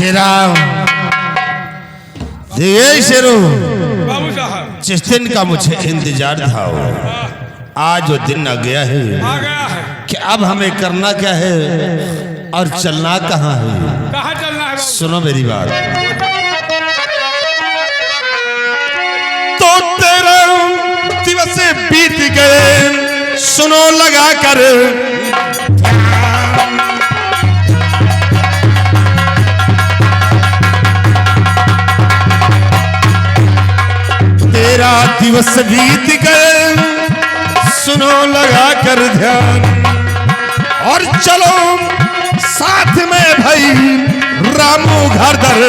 शेराव देखिए शेरू, बाबू साहब जिस दिन का मुझे इंतजार था आज वो दिन आ गया है। आ गया है कि अब हमें करना क्या है और चलना कहाँ है। कहाँ चलना है? सुनो मेरी बात। तो 13 दिवस बीत गए, सुनो लगा कर 13 दिवस बीत गए, सुनो लगा कर ध्यान, और चलो साथ में भाई रामू घर दर।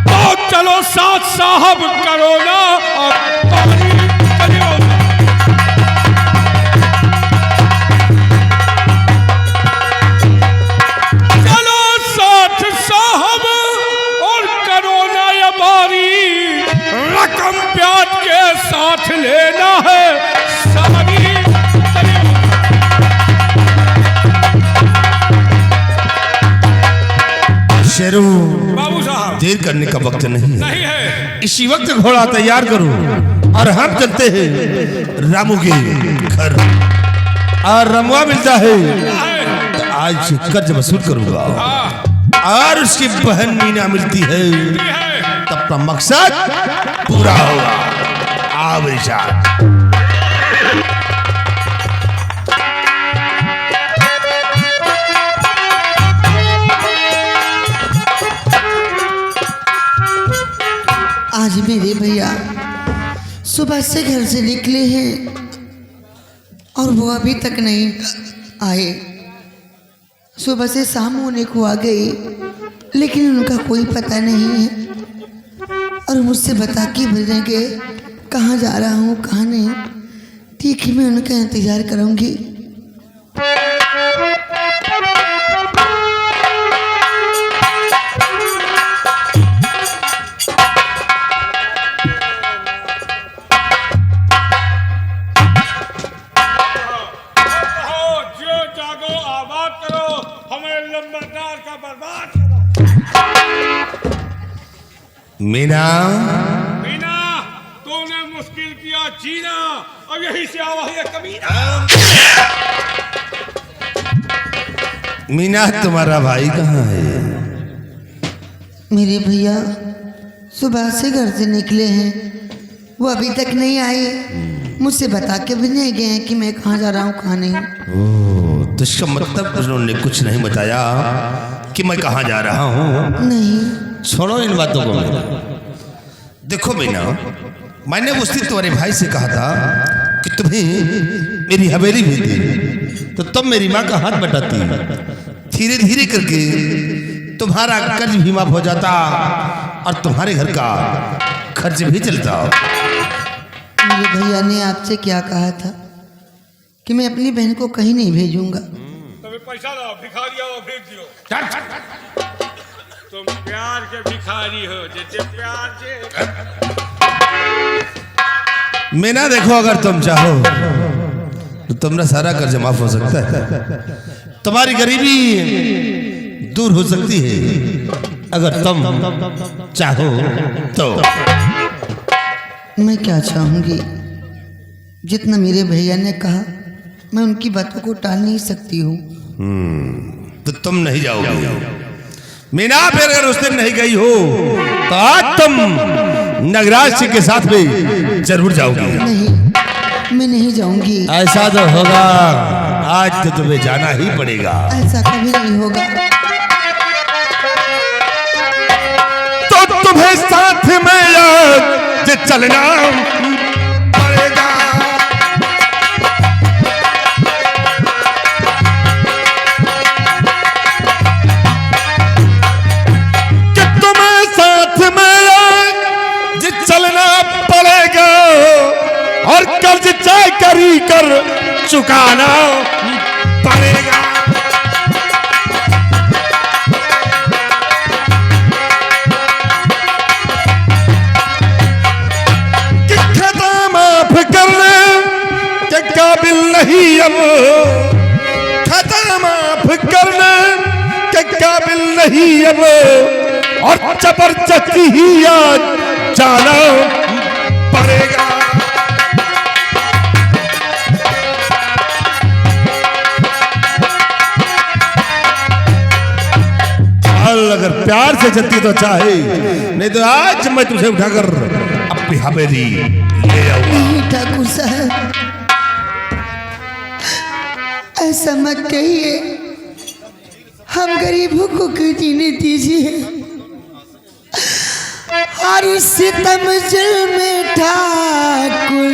तो चलो साथ साहब करो ना और चलो साथ साहब और करो ना ये बारी, रकम प्याज के साथ लेना है सारी। शेरू बाबू साहब देर करने का वक्त नहीं है, नहीं है। इसी वक्त घोड़ा तैयार करो और हम चलते हैं रामू के घर। और रमुआ मिलता है तो आज कर्ज वसूल करूंगा, और उसकी बहन मीना मिलती है तब अपना मकसद पूरा होगा। आओ मेरे साथ। आज मेरे भैया सुबह से घर से निकले हैं और वो अभी तक नहीं आए। सुबह से शाम होने को आ गई लेकिन उनका कोई पता नहीं है, और मुझसे बता के भेजेंगे कहाँ जा रहा हूँ कहाँ नहीं। ठीक है, मैं उनका इंतज़ार करूँगी। मीना, मीना तूने मुश्किल किया जीना, और यही से आवा है कमीना। मीना तुम्हारा भाई कहाँ है? मेरे भैया सुबह से घर से निकले हैं, वो अभी तक नहीं आए। मुझसे बता के भी नहीं गए हैं कि मैं कहाँ जा रहा हूँ कहाँ नहीं। ओह, तो इसका मतलब उन्होंने कुछ नहीं बताया कि मैं कहाँ जा रहा हूँ? नहीं। छोड़ो इन बातों को। देखो मीना, मैंने उस दिन तुम्हारे भाई से कहा था कि तुम्हें मेरी हवेली भेज दे, तो तुम मेरी माँ का हाथ बटाती। धीरे धीरे करके तुम्हारा कर्ज भी माफ हो जाता और तुम्हारे घर का खर्च भी चलता। मेरे भैया ने आपसे क्या कहा था कि मैं अपनी बहन को कहीं नहीं भेजूंगा। तुम्हें पैसा दो, भिखारी आओ भेज दियो। तुम प्यार के भिखारी हो, जैसे प्यार से। मीना देखो, अगर तुम चाहो तो तुम्हारा सारा कर्ज माफ हो सकता है, तुम्हारी गरीबी दूर हो सकती है अगर तुम चाहो तो। मैं क्या चाहूंगी, जितना मेरे भैया ने कहा मैं उनकी बातों को टाल नहीं सकती हूँ। तो तुम नहीं जाओगी मीना। फिर अगर उस दिन नहीं गई हो तो आज तुम नगराज सिंह के साथ में जरूर जाओगी। नहीं, मैं नहीं जाऊंगी। ऐसा तो होगा, आज तो तुम्हें जाना ही पड़ेगा। ऐसा कभी नहीं होगा। तो तुम्हें साथ में आज चलना पड़ेगा। कि तुम्हें साथ में आज चलना पड़ेगा, और कर्ज चाहे करी कर चुकाना पड़ेगा। काबिल नहीं अब खत्म माफ करने के काबिल नहीं अब और जबरदस्ती ही आज जाना पड़ेगा। अगर प्यार से चलती तो चाहे, नहीं तो आज मैं तुझे उठाकर अपनी हवेली ले आऊंगा। नहीं ठाकुर साहब, ऐसा मत कहिए, हम गरीबों को क्यों जीने दीजिए। हर सितम जुल्म ठाकुर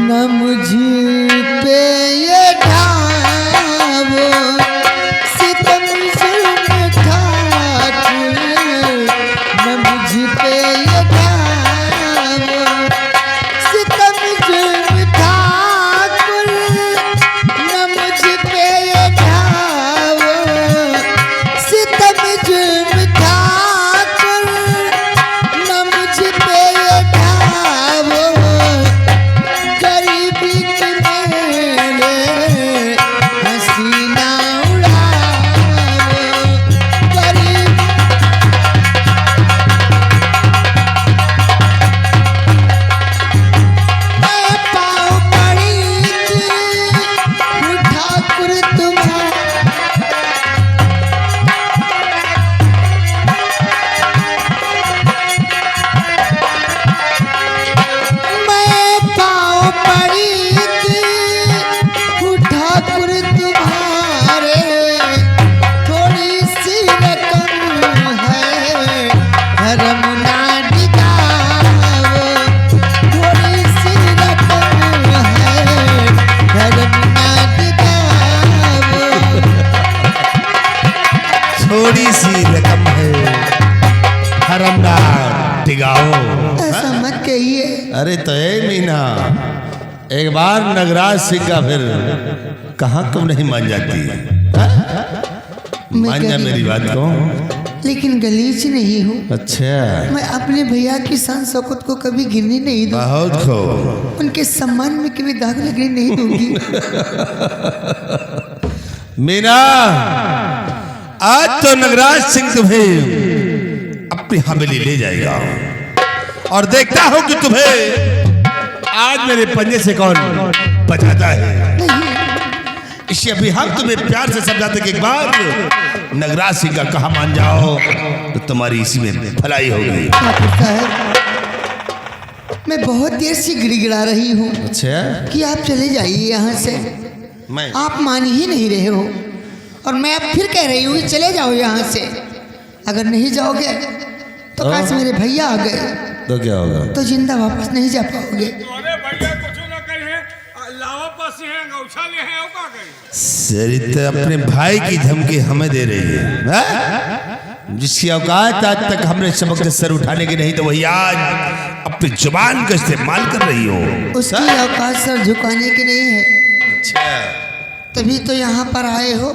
न मुझ पे ये ढावो, सितम जुल्म ठाकुर न मुझ पे ये ढावो, सितम जुल्म ठाकुर न मुझ पे ये ढावो, सितम जुल्म ठाकुर न मुझ पे ये ढावो, गरीबी के मेरे हसीना उड़ावो, गरीब मैं पाँव पड़ी थी ठाकुर तुम्हारा, मैं पाँव पड़ी थी ठाकुर तुम्हारे, थोड़ी सी रकम है धर्म ना डिगाओ, थोड़ी सी रकम है धर्म ना डिगाओ। थोड़ी सी रकम है हरम ना टिगाओ। ऐसा मत कहिए। अरे तो ए मीना, एक बार नगराज सिंह का फिर कहाँ कब नहीं मान जाती है? मान जा मेरी बात को। लेकिन गलीच नहीं हूँ, अच्छा, मैं अपने भैया की शान शौकत को कभी गिरने नहीं दूँ, बहुत खो। उनके सम्मान में कभी दाग लगने नहीं दूंगी। मीना, आज तो नगराज सिंह तुम्हें अपनी हवेली ले जाएगा और देखता हूं कि तुम्हें आज मेरे पंजे से कौन बचाता है। इसे अभी हम तुम्हें प्यार से समझाते कि एक बार नगराज सिंह का कहा मान जाओ तो तुम्हारी इसी में भलाई होगी। ठाकुर साहब, मैं बहुत देर से गिड़गिड़ा रही हूँ अच्छा, कि आप चले जाइए यहाँ से, मैं आप मान ही नहीं रहे हो, और मैं अब फिर कह रही हूँ कि चले जाओ यहाँ से। अगर नहीं जाओगे तो काश मेरे भैया आ गए तो क्या होगा? तो जिंदा वापस नहीं जा पाओगे। अरे भैया कुछ ना कहे, लावा पास है गौशा ले है का कहे। सरी तो अपने भाई की धमकी हमें दे रही है, हाँ? जिसकी औकात आज तक हमने सबक से सर उठाने की नहीं, तो वही आज अपनी जुबान का इस्तेमाल कर रही हो। उसकी औकात सर झुकाने की नहीं है, अच्छा, तभी तो यहाँ पर आए हो।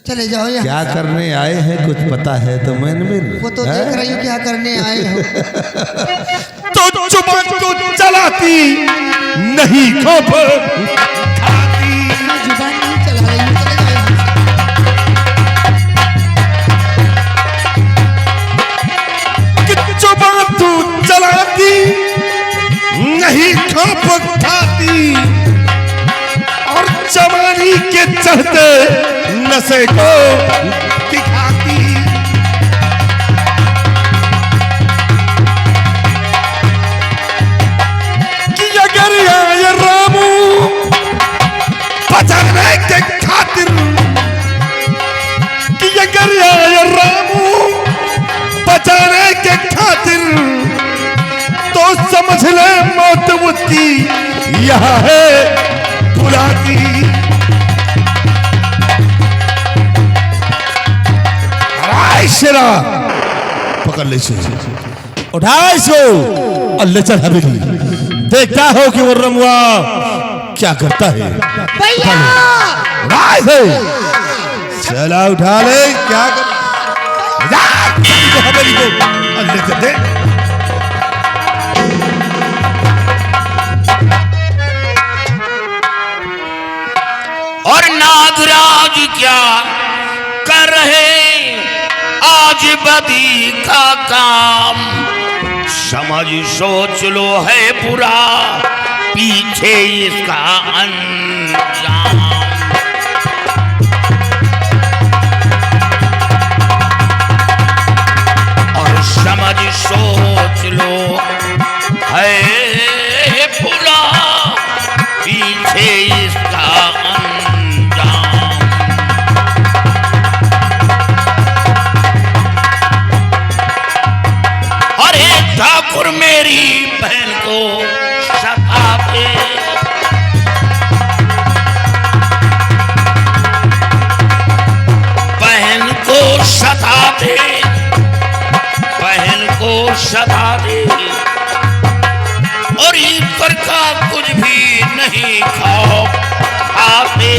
चले जाओ यहाँ। क्या करने आए हैं कुछ पता है तो मैंने वो तो देख रही हूँ क्या करने आए हो। तो जुबान तो चलाती नहीं खौफ खाती। मैं जुबान नहीं चला रही हूँ, चले जाओ यहाँ से। कि जुबान तो चलाती नहीं खौफ खाती और जवानी के चढ़ते नशे को दिखाती। कि अगर आए रामू बचाने के खातिर, कि अगर आए रामू बचाने के खातिर, तो समझ ले मौत उसकी यहाँ है बुलाती। शेरा पकड़ ले, उठा इसको और ले चल हवेली। देखता हो कि वो रमुआ क्या करता है। भैया चला उठा ले, क्या कर हवेली को और ले चल दे। नागराज क्या कर रहे आज बदी का काम, समझ सोच लो है बुरा पीछे इसका अंजाम। और समझ सोच लो है बुरा पीछे इसका अंजाम। अरे ठाकुर मेरी बहन को सताते, बहन को सताते, बहन को सताते, और ईश्वर का कुछ भी नहीं खाओ खाते।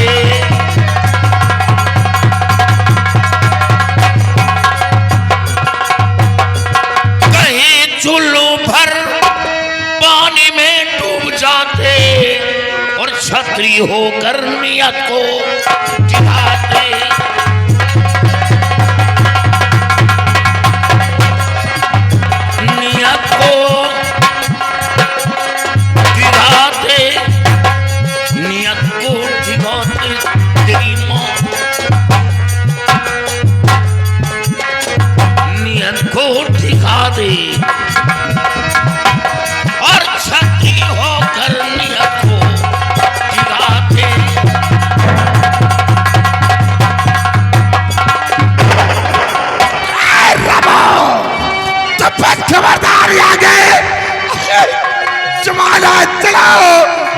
कहीं चुल्लू भर पानी में डूब जाते, और छतरी होकर नियत को टिकाते। नियत को टिकाते, नियत को टिकाते। तेरी माँ नियत को टिका दे, और छतरी होकर नियत को टिकाते। खबरदार आगे जमाना चलाओ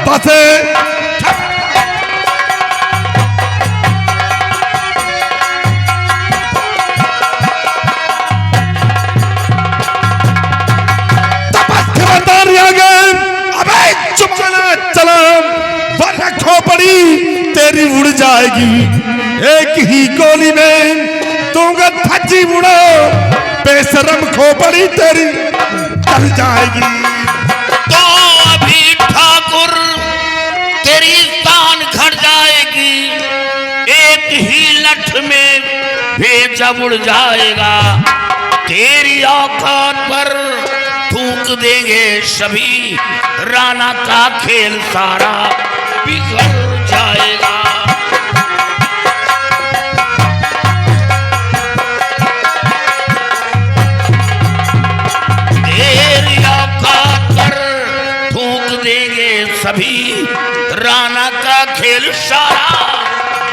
बस। खबरदार आगे, अबे जमाना चला वरना खोपड़ी तेरी उड़ जाएगी। एक ही गोली में दूंगा धज्जी उड़ो, बेशरम खोपड़ी तेरी चल जाएगी। तो अभी ठाकुर तेरी तान घट जाएगी, एक ही लठ में भेजा उड़ जाएगा। तेरी औकात पर थूक देंगे सभी, राणा का खेल सारा बिगड़ जाएगा। सभी राणा का खेल सारा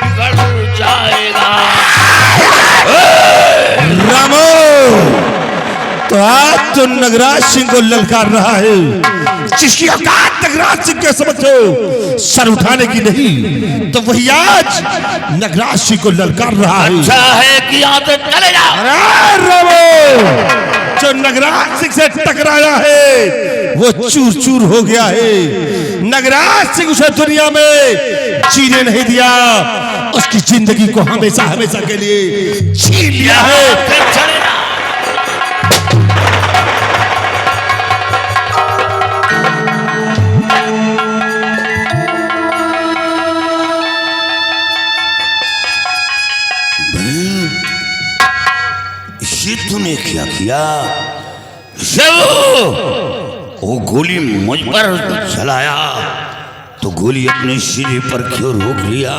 बिगड़ जाएगा। रामो, तो आज तो नगराज सिंह को ललकार रहा है, जिसकी औकात नगराज सिंह के समझो सर उठाने की नहीं, तो वही आज नगराज सिंह को ललकार रहा है। अच्छा है कि आदत चले जाओ। अरे रामो, जो नगराज सिंह से टकराया है वो चूर चूर हो गया है। नगराज सिंह उसे दुनिया में जीने नहीं दिया, उसकी जिंदगी को हमेशा हमेशा के लिए छीन लिया है। ये तूने क्या किया? वो गोली मुझ पर चलाया तो गोली अपने सिरे पर क्यों रोक लिया?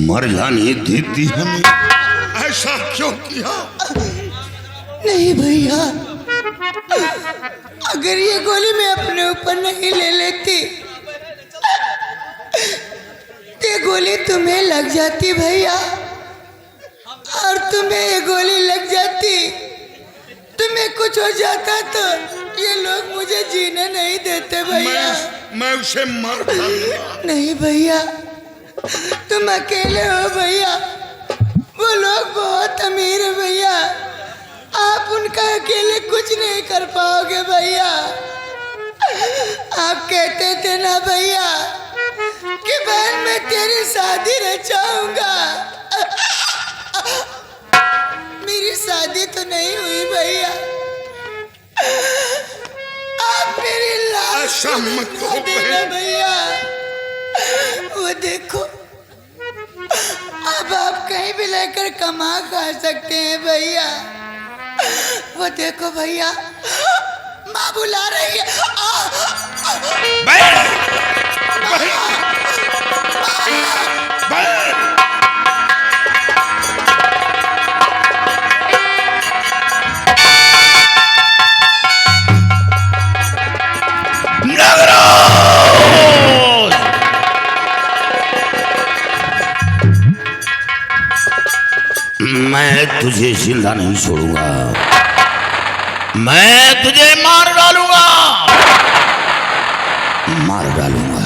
मर जाने देती हमें, ऐसा क्यों किया? नहीं भैया, अगर ये गोली मैं अपने ऊपर नहीं ले लेती ये गोली तुम्हें लग जाती भैया, और तुम्हें ये गोली लग जाती, तुम्हें कुछ हो जाता तो ये लोग मुझे जीने नहीं देते भैया। मैं उसे मार डालूंगा। नहीं भैया, तुम अकेले हो भैया, वो लोग बहुत अमीर है भैया, आप उनका अकेले कुछ नहीं कर पाओगे भैया। आप कहते थे ना भैया कि बहन मैं तेरी शादी रचाऊंगा, मेरी शादी तो नहीं हुई भैया, आप मेरी लाश मत खो देना भैया। वो देखो अब आप कहीं भी लेकर कमा खा सकते हैं भैया। वो देखो भैया, माँ बुला रही है। मैं तुझे जिंदा नहीं छोड़ूंगा, मैं तुझे मार डालूंगा, मार डालूंगा।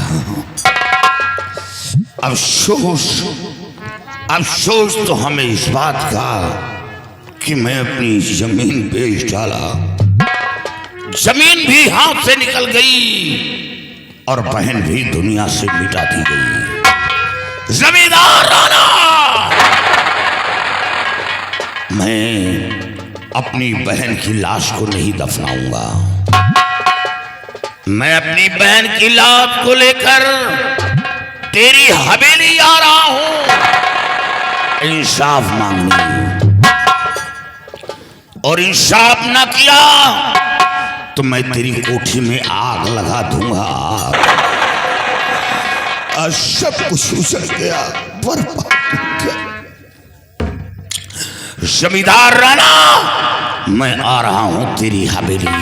अफसोस तो हमें इस बात का कि मैं अपनी जमीन बेच डाला, जमीन भी हाथ से निकल गई और बहन भी दुनिया से मिटा दी गई। जमींदार राणा, मैं अपनी बहन की लाश को नहीं दफनाऊंगा, मैं अपनी बहन की लाश को लेकर तेरी हवेली आ रहा हूं इंसाफ मांगने, और इंसाफ ना किया तो मैं तेरी कोठी में आग लगा दूंगा। आज सब कुछ उजड़ गया, बर्बाद हो गया। जमींदार राणा, मैं आ रहा हूं तेरी हवेली।